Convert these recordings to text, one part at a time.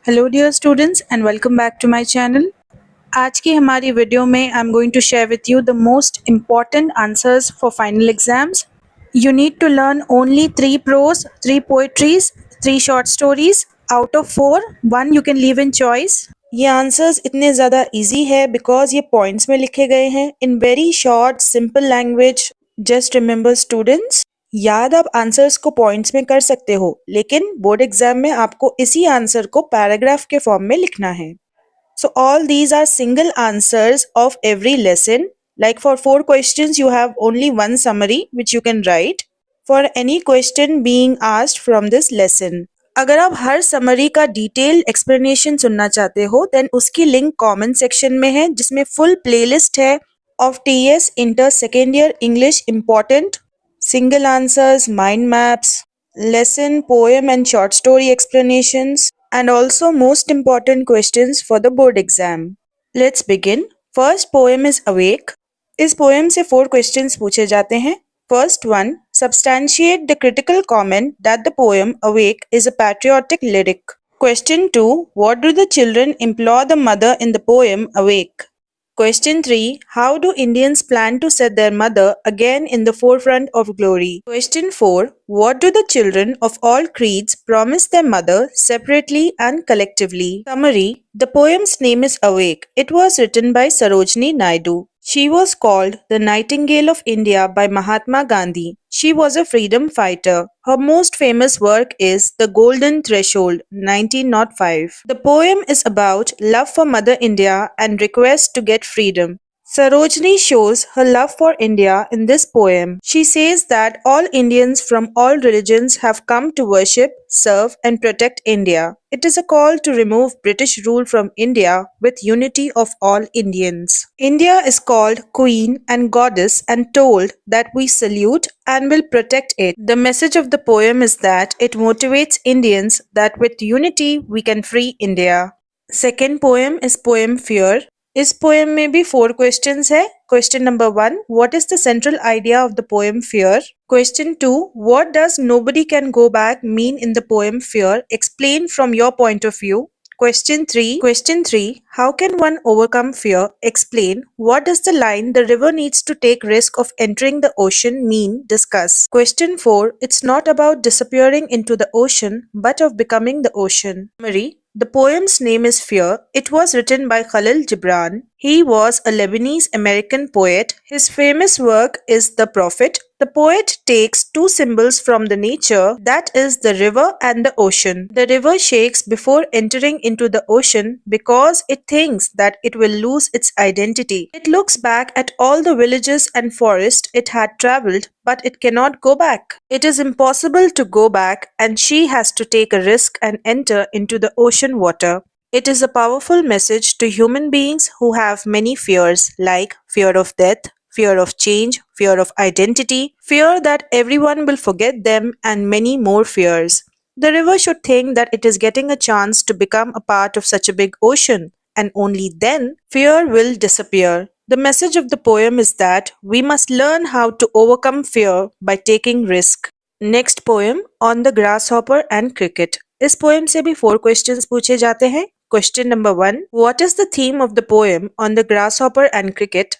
Hello dear students and welcome back to my channel. आज की हमारी वीडियो में I am going to share with you the most important answers for final exams. You need to learn only 3 prose, 3 poetries, 3 short stories out of 4, 1 you can leave in choice. ये answers इतने ज़्यादा easy है because ये points में लिखे गए हैं in very short simple language. Just remember students, याद आप आंसर्स को पॉइंट्स में कर सकते हो, लेकिन बोर्ड एग्जाम में आपको इसी आंसर को पैराग्राफ के फॉर्म में लिखना है। So all these are single answers of every lesson. Like for 4 questions, you have only one summary which you can write for any question being asked from this lesson. अगर आप हर summary का detail explanation सुनना चाहते हो then उसकी link comment section में है, जिसमें फुल प्लेलिस्ट है of TS inter second year English important single answers, mind maps, lesson, poem and short story explanations, and also most important questions for the board exam. Let's begin. First poem is Awake. इस poem से 4 questions पूछे जाते हैं. First one, substantiate the critical comment that the poem Awake is a patriotic lyric. Question 2, what do the children implore the mother in the poem Awake? Question 3. How do Indians plan to set their mother again in the forefront of glory? Question 4. What do the children of all creeds promise their mother separately and collectively? Summary. The poem's name is Awake. It was written by Sarojini Naidu. She was called the Nightingale of India by Mahatma Gandhi. She was a freedom fighter. Her most famous work is The Golden Threshold, 1905. The poem is about love for Mother India and request to get freedom. Sarojini shows her love for India in this poem. She says that all Indians from all religions have come to worship, serve and protect India. It is a call to remove British rule from India with unity of all Indians. India is called Queen and Goddess and told that we salute and will protect it. The message of the poem is that it motivates Indians that with unity we can free India. Second poem is poem Fear. इस poem में भी 4 questions है. Question number 1, what is the central idea of the poem fear? Question 2, what does nobody can go back mean in the poem fear? Explain from your point of view. Question 3, how can one overcome fear? Explain. What does the line the river needs to take risk of entering the ocean mean? Discuss. Question 4, it's not about disappearing into the ocean but of becoming the ocean. Summary. The poem's name is Fear. It was written by Khalil Gibran. He was a Lebanese American poet. His famous work is The Prophet. The poet takes 2 symbols from the nature, that is the river and the ocean. The river shakes before entering into the ocean because it thinks that it will lose its identity. It looks back at all the villages and forests it had traveled, but it cannot go back. It is impossible to go back and she has to take a risk and enter into the ocean water. It is a powerful message to human beings who have many fears like fear of death, fear of change, fear of identity, fear that everyone will forget them, and many more fears. The river should think that it is getting a chance to become a part of such a big ocean, and only then fear will disappear. The message of the poem is that we must learn how to overcome fear by taking risk. Next poem, On the Grasshopper and Cricket. इस poem से भी 4 questions पूछे जाते हैं. Question number 1, what is the theme of the poem On the Grasshopper and Cricket?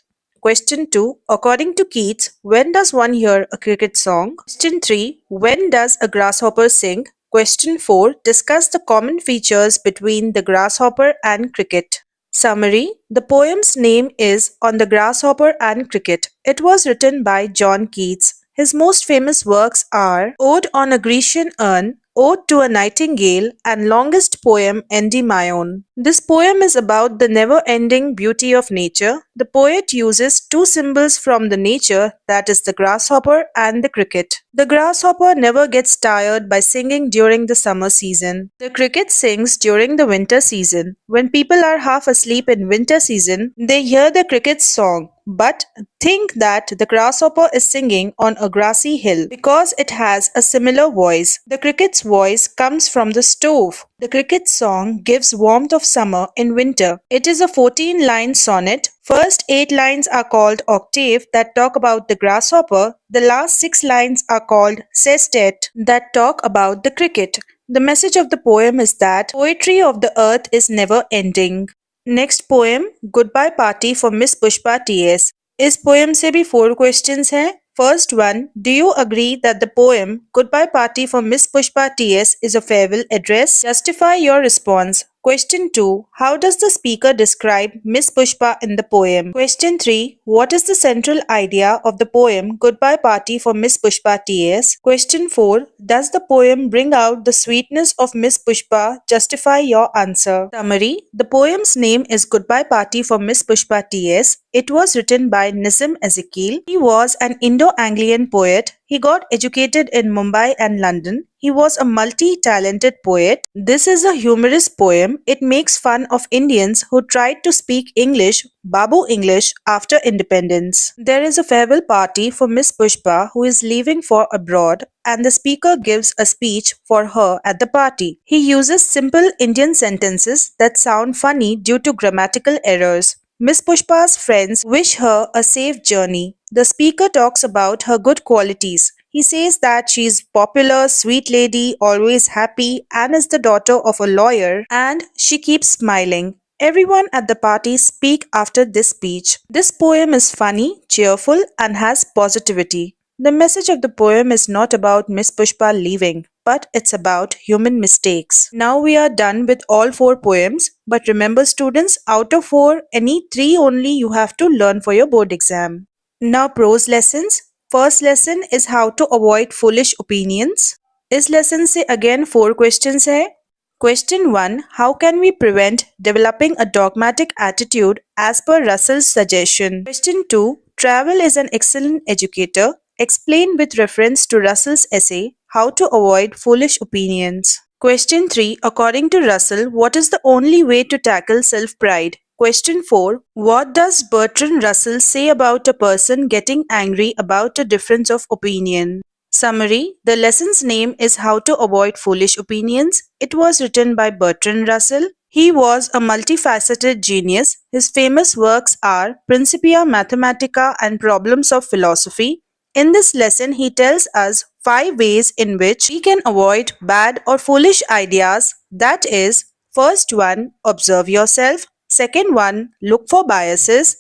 Question 2, according to Keats, when does one hear a cricket song? Question 3, when does a grasshopper sing? Question 4, discuss the common features between the grasshopper and cricket. Summary, the poem's name is On the Grasshopper and Cricket. It was written by John Keats. His most famous works are Ode on a Grecian Urn, Ode to a Nightingale, and longest poem Endymion. This poem is about the never-ending beauty of nature. The poet uses 2 symbols from the nature, that is the grasshopper and the cricket. The grasshopper never gets tired by singing during the summer season. The cricket sings during the winter season. When people are half asleep in winter season, they hear the cricket's song, but think that the grasshopper is singing on a grassy hill because it has a similar voice. The cricket's voice comes from the stove. The cricket song gives warmth of summer in winter. It is a 14-line sonnet First 8 lines are called octave that talk about the grasshopper. The last 6 lines are called sestet that talk about the cricket. The message of the poem is that poetry of the earth is never ending. Next poem, Goodbye Party for Miss Pushpa TS. इस poem से भी 4 questions हैं. First one, do you agree that the poem Goodbye Party for Miss Pushpa TS is a farewell address? Justify your response. Question 2, how does the speaker describe Miss Pushpa in the poem? Question 3, what is the central idea of the poem Goodbye Party for Miss Pushpa TS? Question 4, does the poem bring out the sweetness of Miss Pushpa? Justify your answer. Summary, the poem's name is Goodbye Party for Miss Pushpa TS. It was written by Nizam Ezekiel. He was an Indo-Anglian poet. He got educated in Mumbai and London. He was a multi-talented poet. This is a humorous poem. It makes fun of Indians who tried to speak English, Babu English, after independence. There is a farewell party for Miss Pushpa who is leaving for abroad, and the speaker gives a speech for her at the party. He uses simple Indian sentences that sound funny due to grammatical errors. Miss Pushpa's friends wish her a safe journey. The speaker talks about her good qualities. He says that she is popular, sweet lady, always happy, and is the daughter of a lawyer, and she keeps smiling. Everyone at the party speak after this speech. This poem is funny, cheerful, and has positivity. The message of the poem is not about Miss Pushpa leaving, but it's about human mistakes. Now we are done with all 4 poems, but remember students, out of 4, any 3 only you have to learn for your board exam. Now prose lessons. First lesson is how to avoid foolish opinions. इस lesson से again 4 questions है. Question 1. How can we prevent developing a dogmatic attitude as per Russell's suggestion? Question 2. Travel is an excellent educator. Explain with reference to Russell's essay, How to Avoid Foolish Opinions. Question 3. According to Russell, what is the only way to tackle self-pride? Question 4. What does Bertrand Russell say about a person getting angry about a difference of opinion? Summary. The lesson's name is How to Avoid Foolish Opinions. It was written by Bertrand Russell. He was a multifaceted genius. His famous works are Principia Mathematica and Problems of Philosophy. In this lesson, he tells us 5 ways in which we can avoid bad or foolish ideas. That is, first one, observe yourself. Second one, look for biases.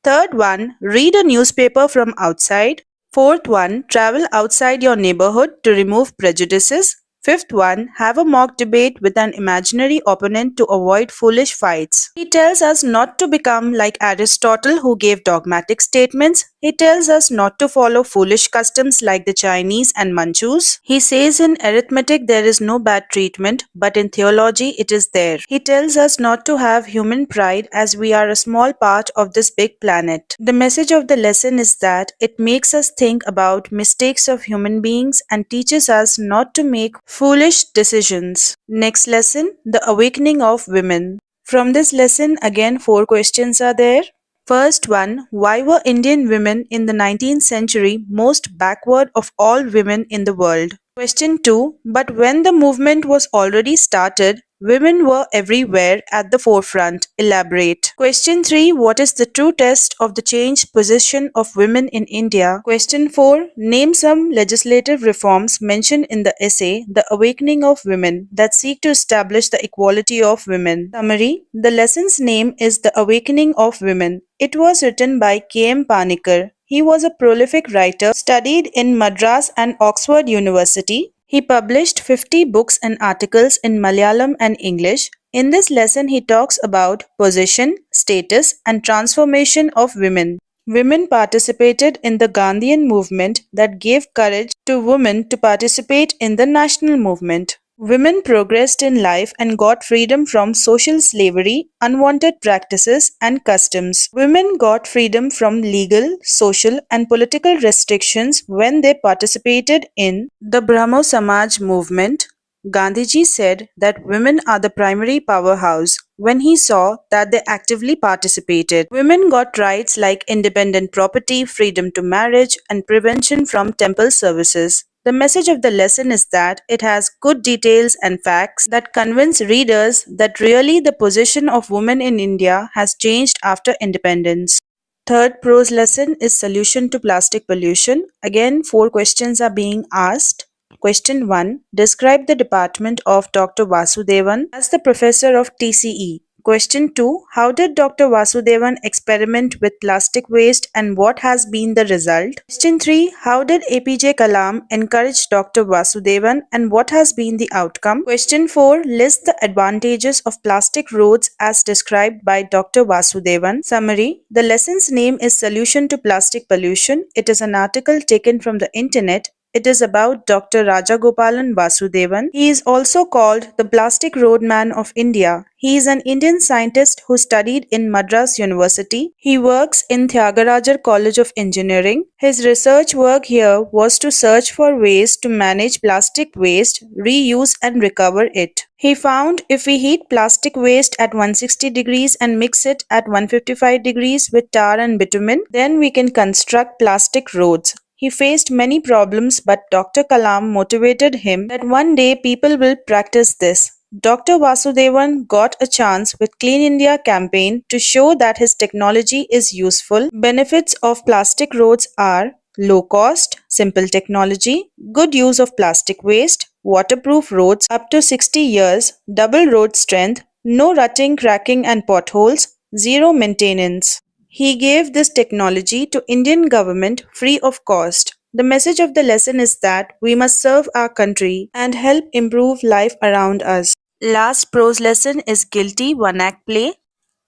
Third one, read a newspaper from outside. Fourth one, travel outside your neighborhood to remove prejudices. Fifth one, have a mock debate with an imaginary opponent to avoid foolish fights. He tells us not to become like Aristotle who gave dogmatic statements. He tells us not to follow foolish customs like the Chinese and Manchus. He says in arithmetic there is no bad treatment, but in theology it is there. He tells us not to have human pride as we are a small part of this big planet. The message of the lesson is that it makes us think about mistakes of human beings and teaches us not to make foolish decisions. Next lesson, the awakening of women. From this lesson, again 4 questions are there. First one, why were Indian women in the 19th century most backward of all women in the world? Question 2, but when the movement was already started, women were everywhere at the forefront. Elaborate. Question 3, what is the true test of the changed position of women in India? Question 4, name some legislative reforms mentioned in the essay The Awakening of Women that seek to establish the equality of women. Summary, the lesson's name is The Awakening of Women. It was written by K.M. Panikkar. He was a prolific writer, studied in Madras and Oxford University. He published 50 books and articles in Malayalam and English. In this lesson, he talks about position, status, and transformation of women. Women participated in the Gandhian movement that gave courage to women to participate in the national movement. Women progressed in life and got freedom from social slavery, unwanted practices, and customs. Women got freedom from legal, social, and political restrictions when they participated in the Brahmo Samaj movement. Gandhiji said that women are the primary powerhouse when he saw that they actively participated. Women got rights like independent property, freedom to marriage, and prevention from temple services. The message of the lesson is that it has good details and facts that convince readers that really the position of women in India has changed after independence. Third prose lesson is solution to plastic pollution. Again, 4 questions are being asked. Question 1. Describe the department of Dr. Vasudevan as the professor of TCE. Question 2. How did Dr. Vasudevan experiment with plastic waste and what has been the result? Question 3. How did APJ Kalam encourage Dr. Vasudevan and what has been the outcome? Question 4. List the advantages of plastic roads as described by Dr. Vasudevan. Summary. The lesson's name is Solution to Plastic Pollution. It is an article taken from the internet. It is about Dr. Rajagopalan Vasudevan. He is also called the Plastic Roadman of India. He is an Indian scientist who studied in Madras University. He works in Tyagarajar College of Engineering. His research work here was to search for ways to manage plastic waste, reuse and recover it. He found if we heat plastic waste at 160 degrees and mix it at 155 degrees with tar and bitumen, then we can construct plastic roads. He faced many problems, but Dr. Kalam motivated him that one day people will practice this. Dr. Vasudevan got a chance with Clean India campaign to show that his technology is useful. Benefits of plastic roads are low cost, simple technology, good use of plastic waste, waterproof roads up to 60 years, double road strength, no rutting, cracking and potholes, zero maintenance. He gave this technology to Indian government free of cost. The message of the lesson is that we must serve our country and help improve life around us. Last prose lesson is guilty one act play.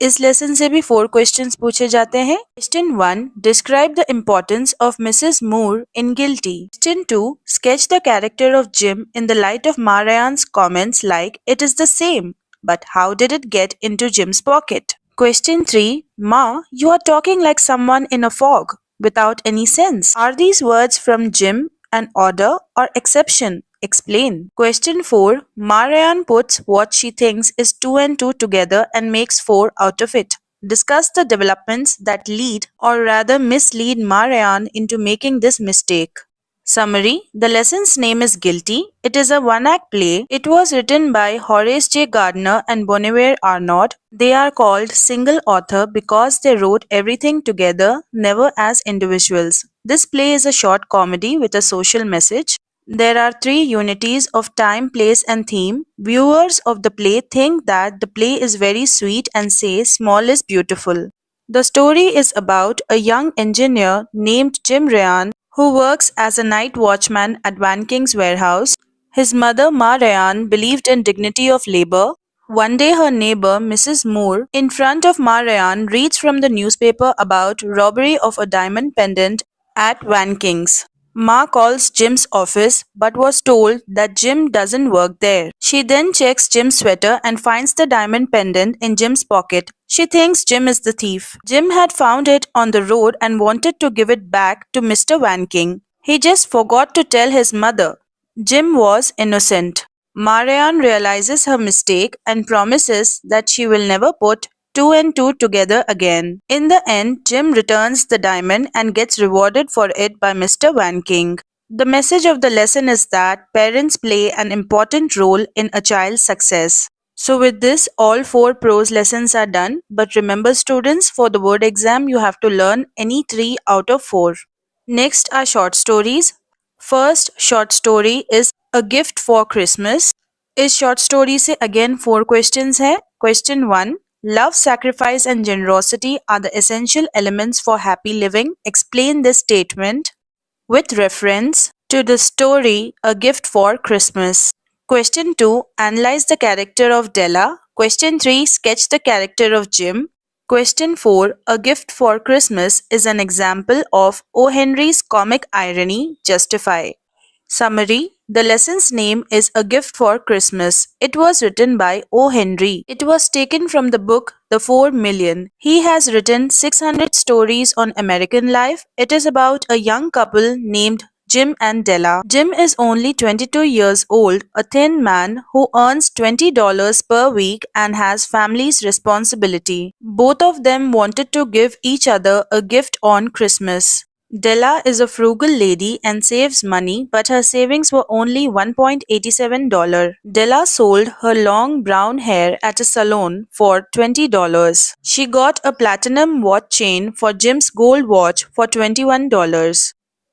इस lesson से भी 4 questions पूछे जाते हैं. Question 1. Describe the importance of Mrs. Moore in Guilty. Question 2. Sketch the character of Jim in the light of Marayan's comments like it is the same, but how did it get into Jim's pocket? Question 3. Ma, you are talking like someone in a fog, without any sense. Are these words from Jim an order or exception? Explain. Question 4. Marayan puts what she thinks is 2 and 2 together and makes 4 out of it. Discuss the developments that lead or rather mislead Marayan into making this mistake. Summary. The lesson's name is Guilty. It is a one-act play. It was written by Horace J. Gardner and Bonnier Arnaud. They are called single author because they wrote everything together, never as individuals. This play is a short comedy with a social message. There are 3 unities of time, place and theme. Viewers of the play think that the play is very sweet and say small is beautiful. The story is about a young engineer named Jim Ryan who works as a night watchman at Van King's warehouse. His mother, Ma Ryan, believed in dignity of labor. One day her neighbor, Mrs. Moore, in front of Ma Ryan, reads from the newspaper about robbery of a diamond pendant at Van King's. Ma calls Jim's office but was told that Jim doesn't work there. She then checks Jim's sweater and finds the diamond pendant in Jim's pocket. She thinks Jim is the thief. Jim had found it on the road and wanted to give it back to Mr. Van King. He just forgot to tell his mother. Jim was innocent. Marianne realizes her mistake and promises that she will never put 2 and 2 together again. In the end, Jim returns the diamond and gets rewarded for it by Mr. Van King. The message of the lesson is that parents play an important role in a child's success. So with this, all 4 prose lessons are done. But remember students, for the word exam, you have to learn any 3 out of 4. Next are short stories. First short story is A Gift for Christmas. इस short story से again 4 questions है. Question 1. Love, sacrifice and generosity are the essential elements for happy living. Explain this statement with reference to the story A Gift for Christmas. Question 2. Analyze the character of Della. Question 3. Sketch the character of Jim. Question 4. A Gift for Christmas is an example of O. Henry's comic irony. Justify. Summary. The lesson's name is A Gift for Christmas. It was written by O. Henry. It was taken from the book The 4 Million. He has written 600 stories on American life. It is about a young couple named Jim and Della. Jim is only 22 years old, a thin man who earns $20 per week and has family's responsibility. Both of them wanted to give each other a gift on Christmas. Della is a frugal lady and saves money, but her savings were only $1.87. Della sold her long brown hair at a salon for $20. She got a platinum watch chain for Jim's gold watch for $21.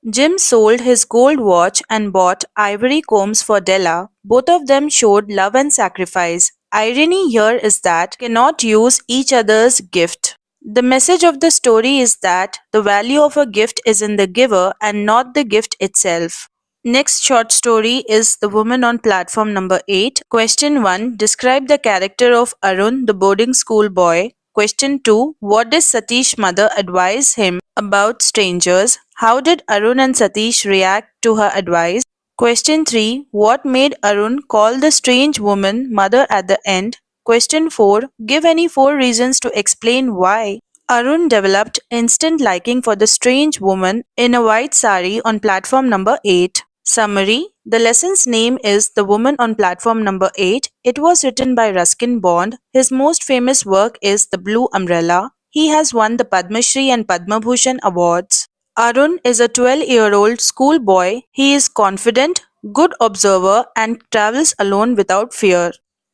Jim sold his gold watch and bought ivory combs for Della. Both of them showed love and sacrifice. Irony here is that cannot use each other's gift. The message of the story is that the value of a gift is in the giver and not the gift itself. Next short story is The Woman on Platform Number 8. Question 1. Describe the character of Arun, the boarding school boy. Question 2. What did Satish's mother advise him about strangers? How did Arun and Satish react to her advice? Question 3. What made Arun call the strange woman mother at the end? Question 4. Give any 4 reasons to explain why. Arun developed instant liking for the strange woman in a white sari on platform number 8. Summary. The lesson's name is The Woman on Platform Number 8. It was written by Ruskin Bond. His most famous work is The Blue Umbrella. He has won the Padma Shri and Padma Bhushan awards. Arun is a 12-year-old schoolboy. He is confident, good observer and travels alone without fear.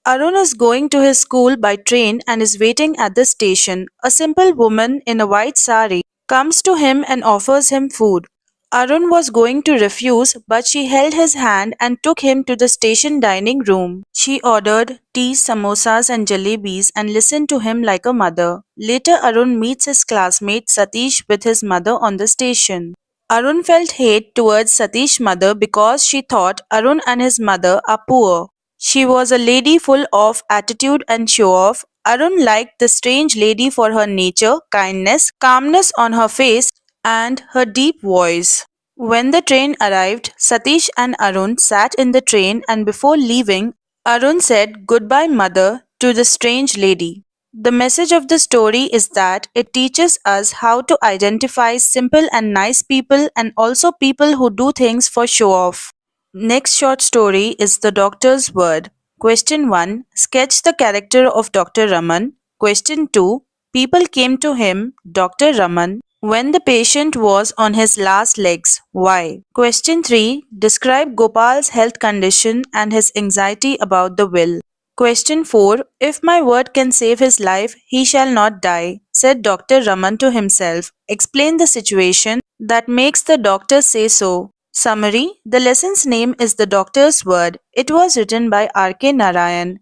Arun is going to his school by train and is waiting at the station. A simple woman in a white sari comes to him and offers him food. Arun was going to refuse, but she held his hand and took him to the station dining room. She ordered tea, samosas and jalebis and listened to him like a mother. Later, Arun meets his classmate Satish with his mother on the station. Arun felt hate towards Satish's mother because she thought Arun and his mother are poor. She was a lady full of attitude and show off. Arun liked the strange lady for her nature, kindness, calmness on her face, and her deep voice. When the train arrived, Satish and Arun sat in the train, and before leaving, Arun said goodbye, mother, to the strange lady. The message of the story is that it teaches us how to identify simple and nice people and also people who do things for show off. Next short story is The Doctor's Word. Question 1. Sketch the character of Dr. Raman. Question 2. People came to him, Dr. Raman, when the patient was on his last legs. Why? Question 3. Describe Gopal's health condition and his anxiety about the will. Question 4. If my word can save his life, he shall not die, said Dr. Raman to himself. Explain the situation that makes the doctor say so. Summary. The lesson's name is The Doctor's Word. It was written by R.K. Narayan.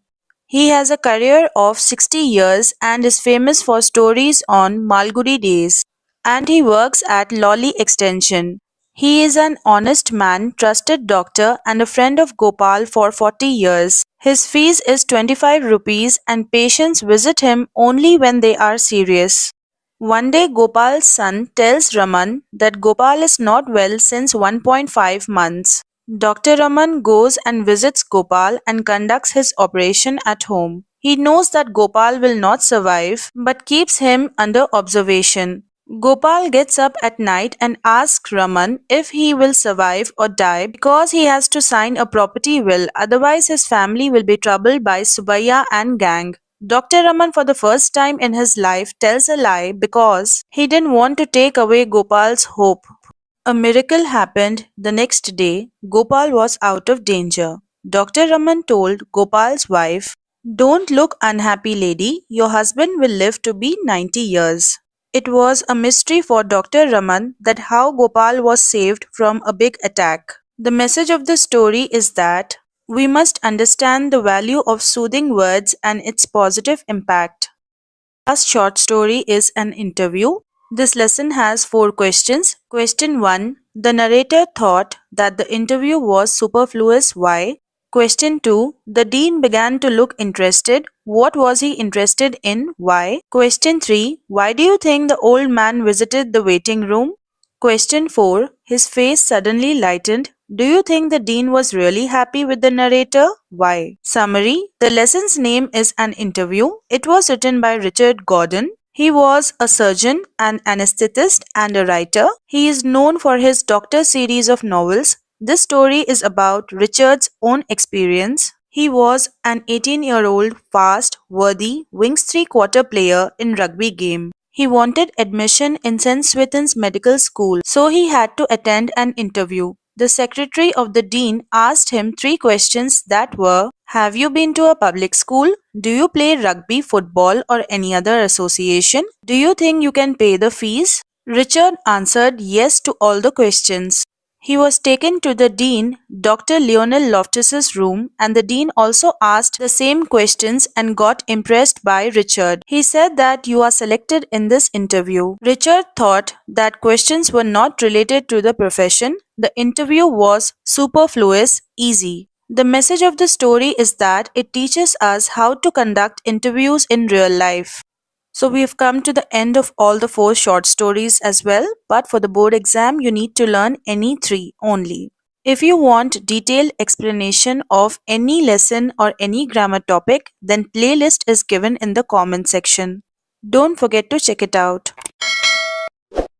He has a career of 60 years and is famous for stories on Malgudi days. And he works at Lolly Extension. He is an honest man, trusted doctor and a friend of Gopal for 40 years. His fees is 25 rupees and patients visit him only when they are serious. One day Gopal's son tells Raman that Gopal is not well since 1.5 months. Dr. Raman goes and visits Gopal and conducts his operation at home. He knows that Gopal will not survive but keeps him under observation. Gopal gets up at night and asks Raman if he will survive or die because he has to sign a property will, otherwise his family will be troubled by Subaya and gang. Dr. Raman for the first time in his life tells a lie because he didn't want to take away Gopal's hope. A miracle happened the next day. Gopal was out of danger. Dr. Raman told Gopal's wife, "Don't look unhappy, lady. Your husband will live to be 90 years." It was a mystery for Dr. Raman that how Gopal was saved from a big attack. The message of the story is that we must understand the value of soothing words and its positive impact. Last short story is an interview. This lesson has 4 questions. Question 1. The narrator thought that the interview was superfluous. Why? Question 2. The dean began to look interested. What was he interested in? Why? Question 3. Why do you think the old man visited the waiting room? Question 4. His face suddenly lightened. Do you think the dean was really happy with the narrator? Why? Summary. The lesson's name is An Interview. It was written by Richard Gordon. He was a surgeon, an anesthetist, and a writer. He is known for his Doctor series of novels. This story is about Richard's own experience. He was an 18-year-old fast, worthy, wings 3/4 player in rugby game. He wanted admission in St. Swithin's Medical School, so he had to attend an interview. The secretary of the dean asked him three questions that were: have you been to a public school? Do you play rugby, football, or any other association? Do you think you can pay the fees? Richard answered yes to all the questions. He was taken to the dean, Dr. Lionel Loftus's room, and the dean also asked the same questions and got impressed by Richard. He said that you are selected in this interview. Richard thought that questions were not related to the profession. The interview was superfluous, easy. The message of the story is that it teaches us how to conduct interviews in real life. So we have come to the end of all the 4 short stories as well, but for the board exam you need to learn any 3 only. If you want detailed explanation of any lesson or any grammar topic, then playlist is given in the comment section. Don't forget to check it out.